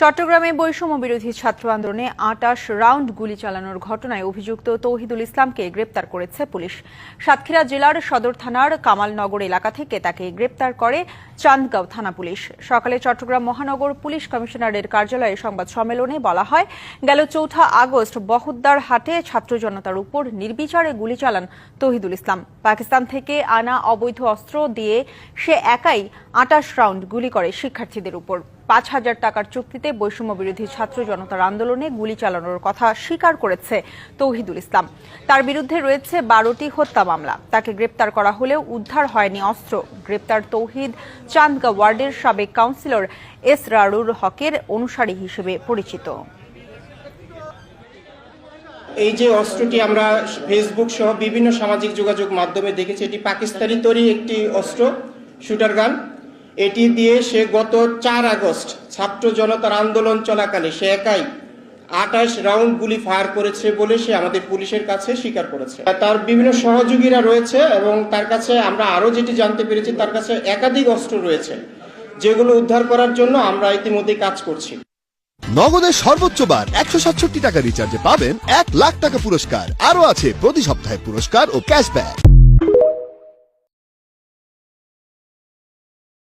চট্টগ্রামে বৈষম্য বিরোধী ছাত্র আন্দোলনে ২৮ রাউন্ড গুলি চালানোর ঘটনায় অভিযুক্ত তৌহিদুল ইসলামকে গ্রেপ্তার করেছে পুলিশ। সাতক্ষীরা জেলার সদর থানার কামালনগর এলাকা থেকে তাকে গ্রেপ্তার করে চান্দগাঁও থানা পুলিশ। সকালে চট্টগ্রাম মহানগর পুলিশ কমিশনারের কার্যালয়ে সংবাদ সম্মেলনে বলা হয়, গেল ৪ আগস্ট বহদ্দার হাটে ছাত্র জনতার উপর নির্বিচারে গুলি চালান তৌহিদুল ইসলাম। পাকিস্তান থেকে আনা অবৈধ অস্ত্র দিয়ে সে একাই ২৮ রাউন্ড গুলি করে শিক্ষার্থীদের উপর। ৫,০০০ টাকার চুক্তিতে বৈষম্য বিরোধী ছাত্র জনতার আন্দোলনে গুলি চালানোর কথা স্বীকার করেছে তৌহিদুল ইসলাম। তার বিরুদ্ধে রয়েছে ১২টি হত্যা মামলা। তাকে গ্রেপ্তার করা হলেও উদ্ধার হয়নি অস্ত্র। গ্রেপ্তার তৌহিদ চান্দগাঁও ওয়ার্ডের সাবেক কাউন্সিলর এসরারুল হকের অনুসারী হিসেবে পরিচিত। এই যে অস্ত্রটি আমরা ফেসবুক সহ বিভিন্ন সামাজিক যোগাযোগ মাধ্যমে দেখেছি, এটি পাকিস্তানি তৈরি একটি অস্ত্র, শুটার গান। এটি দিয়ে সে গত ৪ আগস্ট ছাত্র জনতার আন্দোলন চলাকালে সে একাই ২৮ রাউন্ড গুলি ফায়ার করেছে বলে সে আমাদের পুলিশের কাছে স্বীকার করেছে। তার বিভিন্ন সহযোগীরা রয়েছে এবং তার কাছে আমরা আরো যেটি জানতে পেরেছি, তার কাছে একাধিক অস্ত্র রয়েছে, যেগুলো উদ্ধার করার জন্য আমরা ইতিমধ্যে কাজ করছি। নগদের সর্বোচ্চ বার ১৬৭ টাকা রিচার্জে পাবেন ১ লাখ টাকা পুরস্কার। আরও আছে প্রতি সপ্তাহে পুরস্কার ও ক্যাশব্যাক।